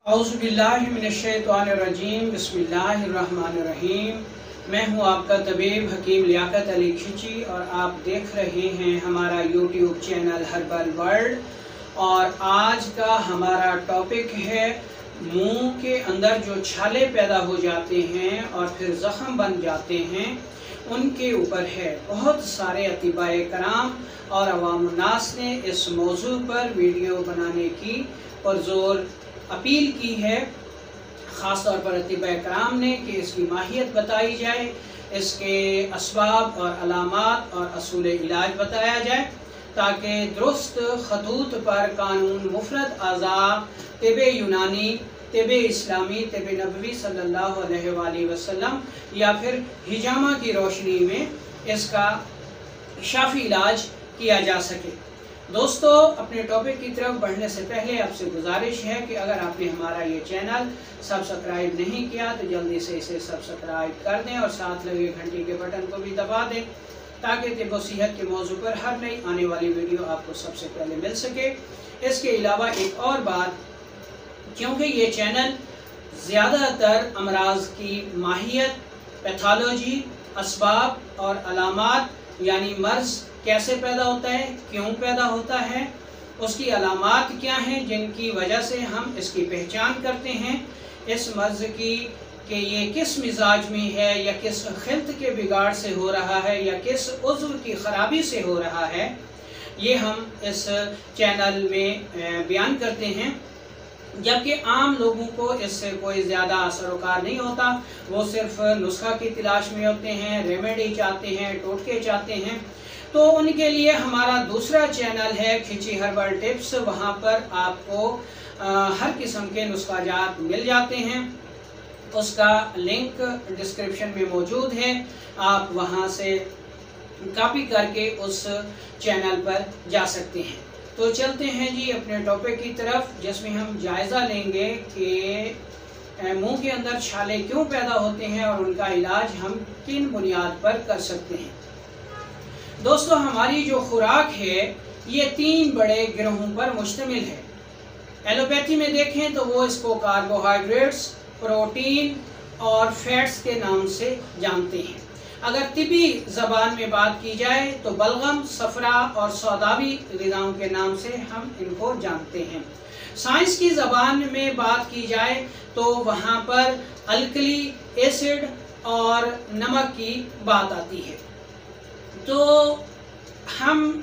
औज़ुबिल्लाहिमिनश्शैतानिर्रजीम बिस्मिल्लाहिर्रहमानिर्रहीम। मैं हूं आपका तबीब हकीम लियाकत अली खिची और आप देख रहे हैं हमारा यूट्यूब चैनल हर्बल वर्ल्ड। और आज का हमारा टॉपिक है मुंह के अंदर जो छाले पैदा हो जाते हैं और फिर ज़ख़म बन जाते हैं उनके ऊपर है। बहुत सारे अतिबाए कराम और अवामुन्नास ने इस मौजू पर वीडियो बनाने की पुरज़ोर अपील की है, ख़ास तौर पर अतिबाए कराम ने, कि इसकी माहियत बताई जाए, इसके असबाब और अलामात और असूल इलाज बताया जाए, ताकि दुरुस्त खतूत पर कानून मुफरद आज़ा तिब यूनानी, तिब इस्लामी, तिब नबवी सल्लल्लाहु अलैहि वसल्लम या फिर हिजामा की रोशनी में इसका शाफी इलाज किया जा सके। दोस्तों, अपने टॉपिक की तरफ बढ़ने से पहले आपसे गुजारिश है कि अगर आपने हमारा ये चैनल सब्सक्राइब नहीं किया तो जल्दी से इसे सब्सक्राइब कर दें और साथ लगे घंटी के बटन को भी दबा दें, ताकि तिब सेहत के मौजू पर हर नई आने वाली वीडियो आपको सबसे पहले मिल सके। इसके अलावा एक और बात, क्योंकि ये चैनल ज़्यादातर अमराज की माहियत, पैथोलॉजी, असबाब और अलामात यानी मर्ज़ कैसे पैदा होता है, क्यों पैदा होता है, उसकी अलामात क्या हैं जिनकी वजह से हम इसकी पहचान करते हैं, इस मर्ज़ की कि ये किस मिजाज में है या किस खिल्त के बिगाड़ से हो रहा है या किस उज़्व की ख़राबी से हो रहा है, ये हम इस चैनल में बयान करते हैं। जबकि आम लोगों को इससे कोई ज़्यादा असरोकार नहीं होता, वो सिर्फ नुस्खा की तलाश में होते हैं, रेमेडी चाहते हैं, टोटके चाहते हैं। तो उनके लिए हमारा दूसरा चैनल है खिची हर्बल टिप्स। वहाँ पर आपको हर किस्म के नुस्खाजात मिल जाते हैं, उसका लिंक डिस्क्रिप्शन में मौजूद है, आप वहाँ से कॉपी करके उस चैनल पर जा सकते हैं। तो चलते हैं जी अपने टॉपिक की तरफ, जिसमें हम जायज़ा लेंगे कि मुंह के अंदर छाले क्यों पैदा होते हैं और उनका इलाज हम किन बुनियाद पर कर सकते हैं। दोस्तों, हमारी जो खुराक है ये 3 बड़े गिरोहों पर मुश्तमिल है। एलोपैथी में देखें तो वो इसको कार्बोहाइड्रेट्स, प्रोटीन और फैट्स के नाम से जानते हैं। अगर तिबी ज़बान में बात की जाए तो बलगम, सफरा और सौदावी ग़िज़ाओं के नाम से हम इनको जानते हैं। साइंस की ज़बान में बात की जाए तो वहाँ पर अल्कली, एसिड और नमक की बात आती है। तो हम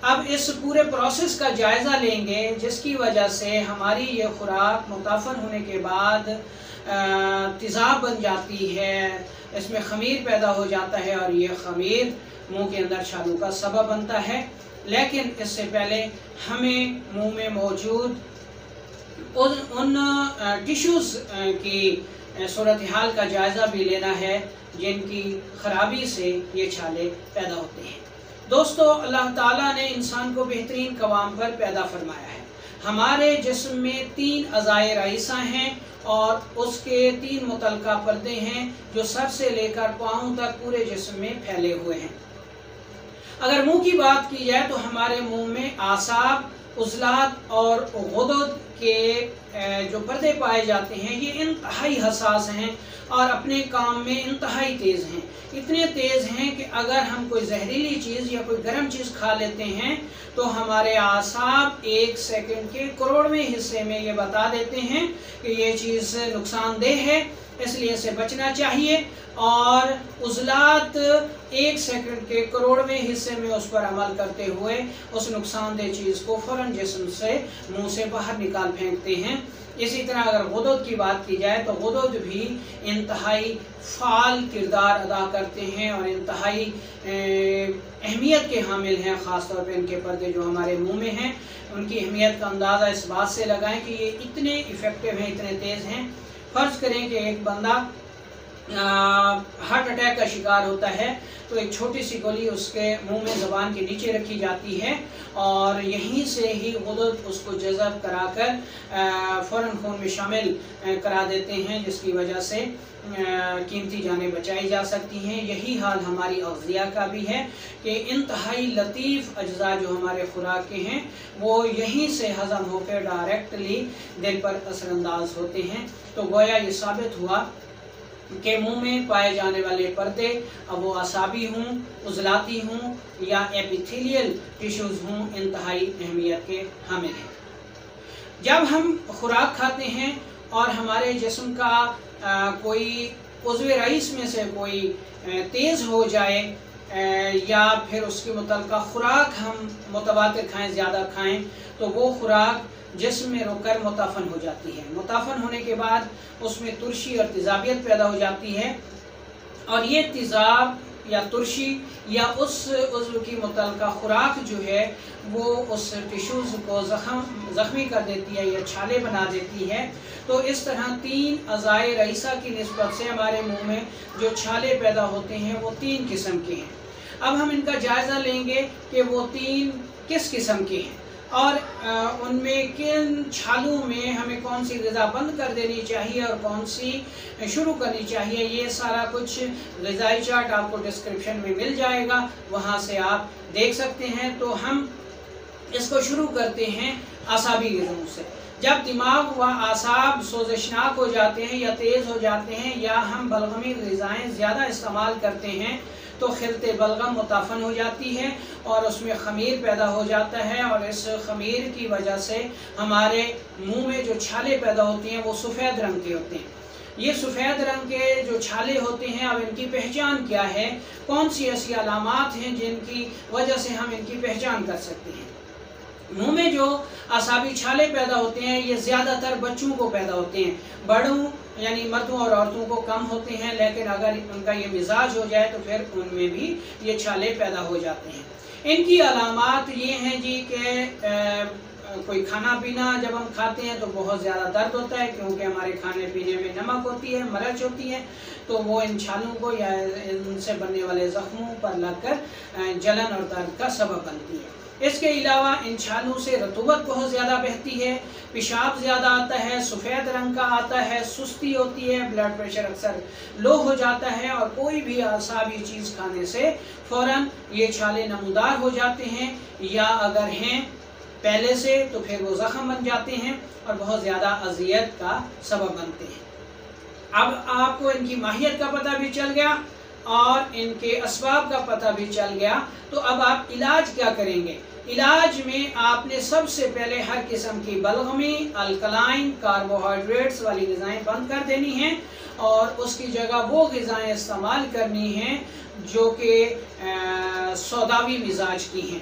अब इस पूरे प्रोसेस का जायज़ा लेंगे, जिसकी वजह से हमारी ये खुराक मुताफ़र होने के बाद तेज़ाब बन जाती है, इसमें ख़मीर पैदा हो जाता है और ये ख़मीर मुंह के अंदर छालों का सबब बनता है। लेकिन इससे पहले हमें मुंह में मौजूद उन टिश्यूज़ की सूरत हाल का जायज़ा भी लेना है जिनकी ख़राबी से ये छाले पैदा होते हैं। दोस्तों, अल्लाह ताला ने इंसान को बेहतरीन कवाम पर पैदा फरमाया है। हमारे जिस्म में 3 अज़ाए रईसा हैं और उसके 3 मुतलका पर्दे हैं जो सर से लेकर पाँव तक पूरे जिस्म में फैले हुए हैं। अगर मुंह की बात की जाए तो हमारे मुंह में आसाब, उज़लात और गुदद के जो पर्दे पाए जाते हैं ये इंतहाई हसास हैं और अपने काम में इंतहाई तेज़ हैं। इतने तेज़ हैं कि अगर हम कोई जहरीली चीज़ या कोई गर्म चीज़ खा लेते हैं तो हमारे आसाब 1 सेकंड के करोड़वें हिस्से में ये बता देते हैं कि ये चीज़ नुकसानदेह है, इसलिए इसे बचना चाहिए। और उज़लात 1 सेकंड के करोड़वें हिस्से में उस पर अमल करते हुए उस नुकसानदेह चीज़ को फ़ौरन जिस्म से, मुंह से बाहर निकाल फेंकते हैं। इसी तरह अगर गुदद की बात की जाए तो गुदद भी इंतहाई फ़ाल किरदार अदा करते हैं और इंतहाई अहमियत के हामिल हैं। ख़ास तौर पर इनके पर्दे जो हमारे मुंह में हैं उनकी अहमियत का अंदाज़ा इस बात से लगाएं कि ये इतने इफ़ेक्टिव हैं, इतने तेज़ हैं। फ़र्ज़ करें कि एक बंदा हार्ट अटैक का शिकार होता है तो एक छोटी सी गोली उसके मुंह में ज़बान के नीचे रखी जाती है और यहीं से ही गुदद उसको जज़ब कराकर फ़ौरन खून में शामिल करा देते हैं, जिसकी वजह से कीमती जानें बचाई जा सकती हैं। यही हाल हमारी अग़ज़िया का भी है कि इंतहाई लतीफ़ अज्जा जो हमारे खुराक के हैं वो यहीं से हज़म होकर डायरेक्टली दिल पर असरअंदाज होते हैं। तो गोया ये साबित हुआ के मुंह में पाए जाने वाले पर्दे, अब वो असाबी हों, उजलाती हों या एपिथेलियल टिश्यूज़ हों, इंतहाई अहमियत के हामिल हैं। जब हम खुराक खाते हैं और हमारे जिस्म का कोई उज़्व रईस में से कोई तेज़ हो जाए या फिर उसके मुतल्लिक़ा खुराक हम मुतवातिर खाएँ, ज़्यादा खाएँ, तो वो खुराक जिस्म में रुककर मुताफ़न हो जाती है। मुताफ़न होने के बाद उसमें तुर्शी और तेज़ाबियत पैदा हो जाती है और ये तेज़ाब या तुर्शी या उस उज़्व की मुतल्लिक़ा खुराक जो है वो उस टिश्यूज़ को ज़ख्मी कर देती है या छाले बना देती है। तो इस तरह 3 अज़ाए रईसा की निस्बत से हमारे मुंह में जो छाले पैदा होते हैं वो 3 किस्म के हैं। अब हम इनका जायज़ा लेंगे कि वो 3 किस किस्म के हैं और उनमें किन छालों में हमें कौन सी ग़िज़ा बंद कर देनी चाहिए और कौन सी शुरू करनी चाहिए। ये सारा कुछ ग़िज़ाई चार्ट आपको डिस्क्रिप्शन में मिल जाएगा, वहाँ से आप देख सकते हैं। तो हम इसको शुरू करते हैं आसाबी ग़िज़ाओं से। जब दिमाग व आसाब सोज़शनाक हो जाते हैं या तेज़ हो जाते हैं या हम बलगमी ग़िज़ाएँ ज़्यादा इस्तेमाल करते हैं तो खिलते बलगम मुताफ़न हो जाती है और उसमें ख़मीर पैदा हो जाता है और इस ख़मीर की वजह से हमारे मुंह में जो छाले पैदा होती हैं वो सफ़ेद रंग के होते हैं। ये सफ़ेद रंग के जो छाले होते हैं, अब इनकी पहचान क्या है, कौन सी ऐसी अलामात हैं जिनकी वजह से हम इनकी पहचान कर सकते हैं। मुंह में जो आसाबी छाले पैदा होते हैं ये ज़्यादातर बच्चों को पैदा होते हैं, बड़ों यानी मर्दों और औरतों को कम होते हैं, लेकिन अगर उनका ये मिजाज हो जाए तो फिर उनमें भी ये छाले पैदा हो जाते हैं। इनकी अलामात ये हैं जी कि कोई खाना पीना जब हम खाते हैं तो बहुत ज़्यादा दर्द होता है, क्योंकि हमारे खाने पीने में नमक होती है, मरच होती है, तो वो इन छालों को या इनसे बनने वाले ज़ख्मों पर लगकर जलन और दर्द का सबब बनती है। इसके अलावा इन छालों से रतूबत बहुत ज़्यादा बहती है, पेशाब ज़्यादा आता है, सफ़ेद रंग का आता है, सुस्ती होती है, ब्लड प्रेशर अक्सर लो हो जाता है और कोई भी आसाबी चीज़ खाने से फ़ौरन ये छाले नमूदार हो जाते हैं या अगर हैं पहले से तो फिर वो ज़ख़म बन जाते हैं और बहुत ज़्यादा अज़ियत का सबब बनते हैं। अब आपको इनकी माहियत का पता भी चल गया और इनके असबाब का पता भी चल गया, तो अब आप इलाज क्या करेंगे। इलाज में आपने सबसे पहले हर किस्म की बलगमी, अल्कलाइन, कार्बोहाइड्रेट्स वाली ग़िज़ाएँ बंद कर देनी हैं और उसकी जगह वो ग़िज़ाएँ इस्तेमाल करनी हैं जो कि सौदावी मिजाज की हैं,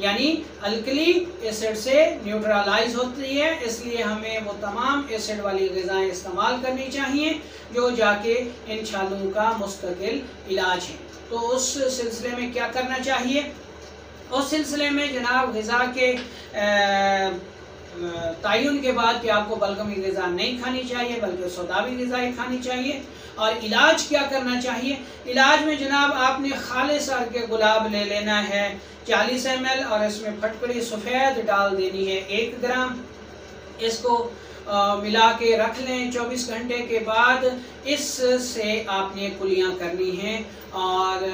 यानी अल्कली एसिड से न्यूट्रलाइज होती है, इसलिए हमें वो तमाम एसिड वाली ग़िज़ाएँ इस्तेमाल करनी चाहिए जो जाके इन छालों का मुस्तकिल इलाज है। तो उस सिलसिले में क्या करना चाहिए, उस सिलसिले में जनाब ग़िज़ा के तयन के बाद कि आपको बलगमी ग़िज़ा नहीं खानी चाहिए बल्कि सौदावी ग़िज़ाएँ खानी चाहिए। और इलाज क्या करना चाहिए, इलाज में जनाब आपने खालिस अर्ग के गुलाब ले लेना है 40 ml और इसमें फटकड़ी सफ़ेद डाल देनी है 1 ग्राम। इसको मिला के रख लें। 24 घंटे के बाद इससे आपने कुलियाँ करनी हैं और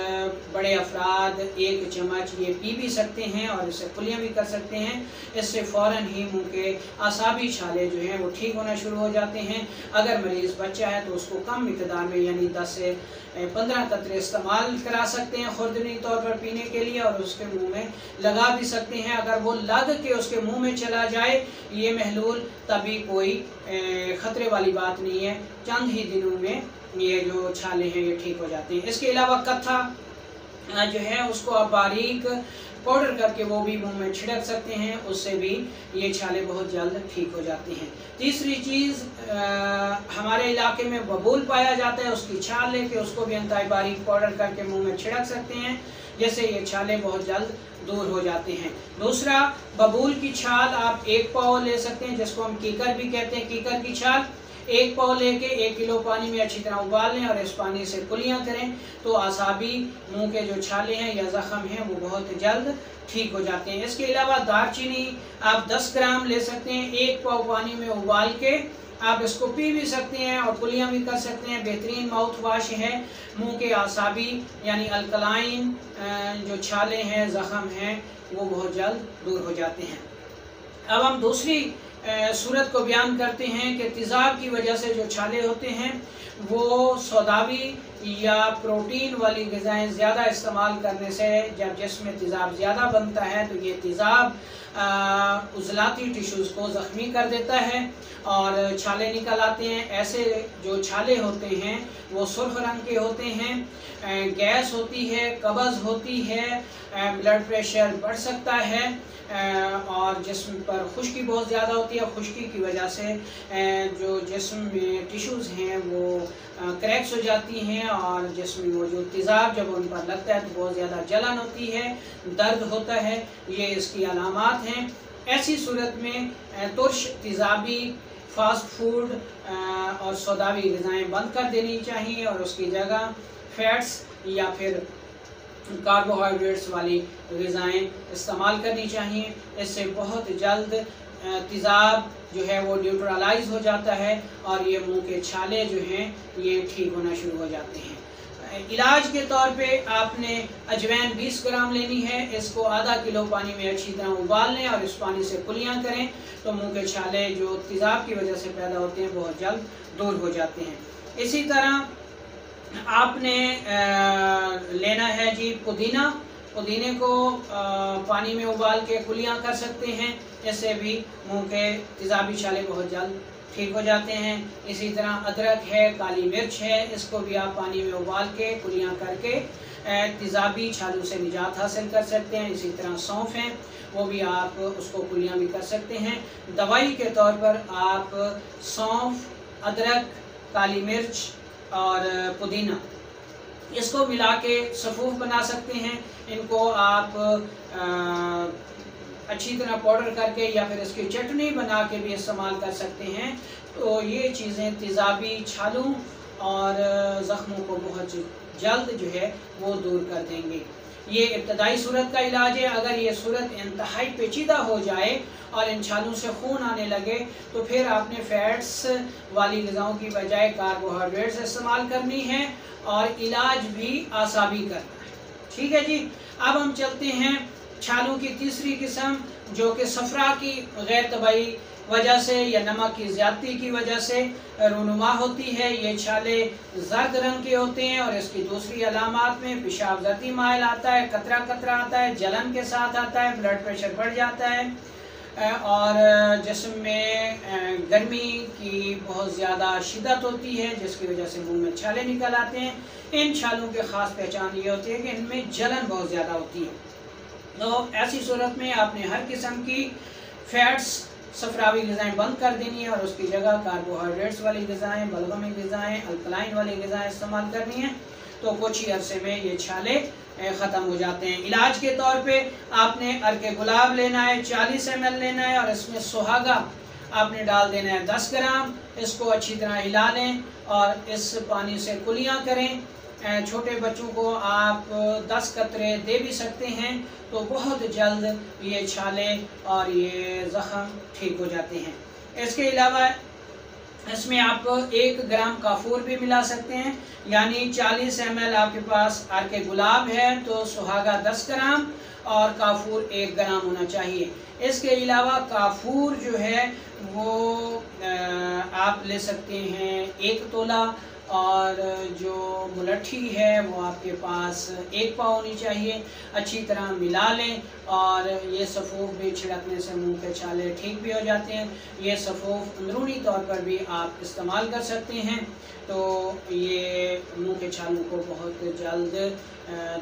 बड़े अफराद 1 चम्मच ये पी भी सकते हैं और इससे कुलियाँ भी कर सकते हैं। इससे फ़ौरन ही मुंह के आसाबी छाले जो हैं वो ठीक होना शुरू हो जाते हैं। अगर मरीज़ बच्चा है तो उसको कम मिकदार में यानी 10 से 15 कतरे इस्तेमाल करा सकते हैं खुरदनी तौर पर पीने के लिए और उसके मुंह में लगा भी सकते हैं। अगर वो लग के उसके मुंह में चला जाए ये महलूल तभी कोई ख़तरे वाली बात नहीं है, चंद ही दिनों में ये जो छाले हैं ये ठीक हो जाते हैं। इसके अलावा कत्था जो है उसको आप बारीक पाउडर करके वो भी मुंह में छिड़क सकते हैं, उससे भी ये छाले बहुत जल्द ठीक हो जाते हैं। तीसरी चीज़ हमारे इलाके में बबूल पाया जाता है, उसकी छाल लेके उसको भी अंतहाई बारीक पाउडर करके मुंह में छिड़क सकते हैं, जैसे ये छाले बहुत जल्द दूर हो जाते हैं। दूसरा, बबूल की छाल आप 1 पाव ले सकते हैं जिसको हम कीकर भी कहते हैं, कीकर की छाल 1 पाव लेके 1 किलो पानी में अच्छी तरह उबाल लें और इस पानी से कुलियाँ करें तो आसाबी मुंह के जो छाले हैं या ज़ख़म हैं वो बहुत जल्द ठीक हो जाते हैं। इसके अलावा दालचीनी आप 10 ग्राम ले सकते हैं, 1 पाव पानी में उबाल के आप इसको पी भी सकते हैं और कुलियाँ भी कर सकते हैं। बेहतरीन माउथ वाश है, मुंह के आसाबी यानी अल्कलाइन जो छाले हैं ज़ख़म हैं वो बहुत जल्द दूर हो जाते हैं। अब हम दूसरी सूरत को बयान करते हैं कि तेज़ाब की वजह से जो छाले होते हैं वो सौदावी या प्रोटीन वाली ग़िज़ाएँ ज़्यादा इस्तेमाल करने से जब जिस्म में तेज़ाब ज़्यादा बनता है तो ये तेज़ाब उज़लाती टिश्यूज़ को ज़ख्मी कर देता है और छाले निकल आते हैं। ऐसे जो छाले होते हैं वो सुर्ख रंग के होते हैं, गैस होती है, कब्ज़ होती है, ब्लड प्रेशर बढ़ सकता है और जिस्म पर खुश्की बहुत ज़्यादा होती है। खुश्की की वजह से जो जिस्म में टिश्यूज़ हैं वो क्रैक्स हो जाती हैं और जिस्म में मौजूद तेज़ाब जब उन पर लगता है तो बहुत ज़्यादा जलन होती है, दर्द होता है, ये इसकी अलामात हैं। ऐसी सूरत में तुर्श तेज़ाबी फास्ट फूड और सौदावी ग़िज़ाएँ बंद कर देनी चाहिए और उसकी जगह फैट्स या फिर कार्बोहाइड्रेट्स वाली ग़िज़ाएँ इस्तेमाल करनी चाहिए। इससे बहुत जल्द तेज़ाब जो है वो न्यूट्रलाइज हो जाता है और ये मुंह के छाले जो हैं ये ठीक होना शुरू हो जाते हैं। इलाज के तौर पे आपने अजवाइन 20 ग्राम लेनी है, इसको आधा किलो पानी में अच्छी तरह उबाल लें और इस पानी से कुलियाँ करें तो मुंह के छाले जो तेज़ाब की वजह से पैदा होते हैं बहुत जल्द दूर हो जाते हैं। इसी तरह आपने लेना है जी पुदीना। पुदीने को पानी में उबाल के कुलियाँ कर सकते हैं, इससे भी मुंह के तेज़ाबी छाले बहुत जल्द ठीक हो जाते हैं। इसी तरह अदरक है, काली मिर्च है, इसको भी आप पानी में उबाल के कुलियाँ करके तेज़ाबी छालों से निजात हासिल कर सकते हैं। इसी तरह सौंफ है, वो भी आप उसको कुलियाँ भी कर सकते हैं। दवाई के तौर पर आप सौंफ, अदरक, काली मिर्च और पुदीना इसको मिला के सफ़ूफ बना सकते हैं। इनको आप अच्छी तरह पाउडर करके या फिर इसकी चटनी बना के भी इस्तेमाल कर सकते हैं। तो ये चीज़ें तेज़ाबी छालों और ज़ख्मों को बहुत जल्द जो है वो दूर कर देंगे। ये इब्तदाई सूरत का इलाज है। अगर ये सूरत इंतहाई पेचीदा हो जाए और इन छालों से खून आने लगे तो फिर आपने फैट्स वाली ग़िज़ाओं की बजाय कार्बोहाइड्रेट्स इस्तेमाल करनी है और इलाज भी आसाबी करना है। ठीक है जी। अब हम चलते हैं छालों की तीसरी किस्म जो कि सफ़रा की गैर तबाई वजह से या नमक की ज़्यादती की वजह से रूनुमा होती है। ये छाले जर्द रंग के होते हैं और इसकी दूसरी अलामात में पेशाब जर्दी माइल आता है, कतरा कतरा आता है, जलन के साथ आता है, ब्लड प्रेशर बढ़ जाता है और जिस्म में गर्मी की बहुत ज़्यादा शिद्दत होती है जिसकी वजह से मुंह में छाले निकल आते हैं। इन छालों की ख़ास पहचान ये होती है कि इनमें जलन बहुत ज़्यादा होती है। तो ऐसी सूरत में आपने हर किस्म की फैट्स सफरावी ग़िज़ाएँ बंद कर देनी है और उसकी जगह कार्बोहाइड्रेट्स वाली ग़िज़ाएँ, बलगमी ग़िज़ाएँ, अल्कलाइन वाली ग़िज़ाएँ इस्तेमाल करनी है। तो कुछ ही अरसे में ये छाले ख़त्म हो जाते हैं। इलाज के तौर पे आपने अर्के गुलाब लेना है, 40 ml लेना है और इसमें सुहागा आपने डाल देना है 10 ग्राम। इसको अच्छी तरह हिला लें और इस पानी से कुलियाँ करें। छोटे बच्चों को आप 10 कतरे दे भी सकते हैं तो बहुत जल्द ये छाले और ये ज़ख़म ठीक हो जाते हैं। इसके अलावा इसमें आप 1 ग्राम काफूर भी मिला सकते हैं, यानी 40 ml आपके पास अर्के गुलाब है तो सुहागा 10 ग्राम और काफूर 1 ग्राम होना चाहिए। इसके अलावा काफूर जो है वो आप ले सकते हैं 1 तोला और जो मुलट्ठी है वो आपके पास 1 पाव होनी चाहिए। अच्छी तरह मिला लें और ये सफ़ूफ भी छिड़कने से मुंह के छाले ठीक भी हो जाते हैं। ये सफ़ूफ अंदरूनी तौर पर भी आप इस्तेमाल कर सकते हैं तो ये मुंह के छालों को बहुत जल्द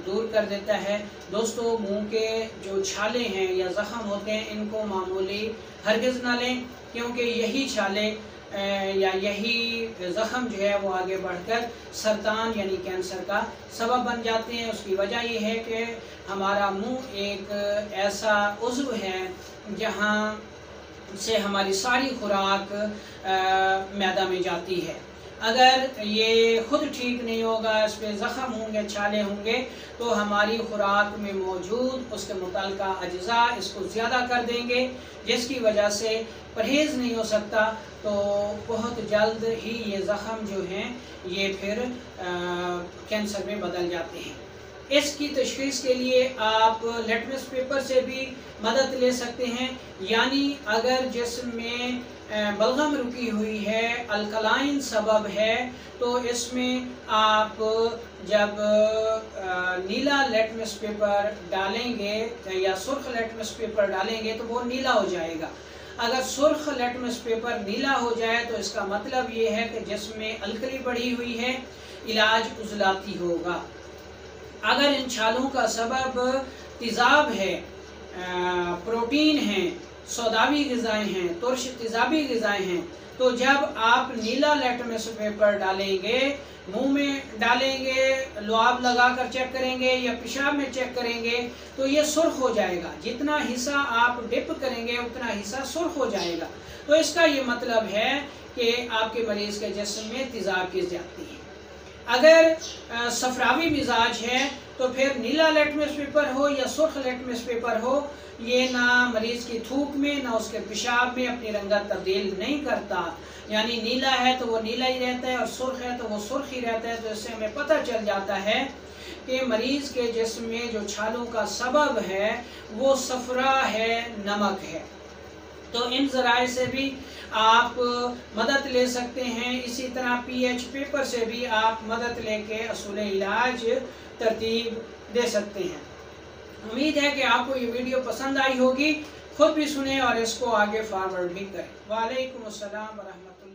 दूर कर देता है। दोस्तों, मुंह के जो छाले हैं या ज़ख़म होते हैं इनको मामूली हरगिज़ ना लें, क्योंकि यही छाले या यही ज़ख़म जो है वो आगे बढ़कर सरतान यानी कैंसर का सबब बन जाते हैं। उसकी वजह ये है कि हमारा मुंह एक ऐसा उज़्व है जहाँ से हमारी सारी खुराक मैदा में जाती है। अगर ये खुद ठीक नहीं होगा, इस पर ज़ख़म होंगे, छाले होंगे, तो हमारी खुराक में मौजूद उसके मुतल्लिका अज्ज़ा इसको ज़्यादा कर देंगे, जिसकी वजह से परहेज़ नहीं हो सकता। तो बहुत जल्द ही ये ज़ख़म जो हैं ये फिर कैंसर में बदल जाते हैं। इसकी तशख़ीस के लिए आप लिटमस पेपर से भी मदद ले सकते हैं। यानी अगर जिस्म में बलगम रुकी हुई है, अल्कलाइन सबब है, तो इसमें आप जब नीला लिटमस पेपर डालेंगे या सुर्ख लिटमस पेपर डालेंगे तो वो नीला हो जाएगा। अगर सुर्ख लिटमस पेपर नीला हो जाए तो इसका मतलब ये है कि जिसमें अलकली बढ़ी हुई है, इलाज उजलाती होगा। अगर इन छालों का सबब तेज़ाब है, प्रोटीन है, सौदावी ग़िज़ाएँ हैं, तुर्श तेज़ाबी ग़िज़ाएँ हैं, तो जब आप नीला लिटमस पेपर डालेंगे, मुंह में डालेंगे, लुआब लगाकर चेक करेंगे या पेशाब में चेक करेंगे, तो ये सुर्ख हो जाएगा। जितना हिस्सा आप डिप करेंगे उतना हिस्सा सुर्ख हो जाएगा। तो इसका ये मतलब है कि आपके मरीज़ के जिस्म में तेज़ाब गिर जाती है। अगर सफरावी मिजाज है तो फिर नीला लिटमस पेपर हो या सुर्ख लिटमस पेपर हो, ये ना मरीज़ की थूक में ना उसके पेशाब में अपनी रंगत तब्दील नहीं करता। यानी नीला है तो वो नीला ही रहता है और सुर्ख है तो वो सुर्ख ही रहता है। तो इससे हमें पता चल जाता है कि मरीज़ के जिस्म में जो छालों का सबब है वो सफरा है, नमक है। तो इन ज़राए से भी आप मदद ले सकते हैं। इसी तरह पीएच पेपर से भी आप मदद लेके असूल इलाज तरतीब दे सकते हैं। उम्मीद है कि आपको ये वीडियो पसंद आई होगी। खुद भी सुने और इसको आगे फॉरवर्ड भी करें। वालेकुम अस्सलाम व रहमतुल्लाह।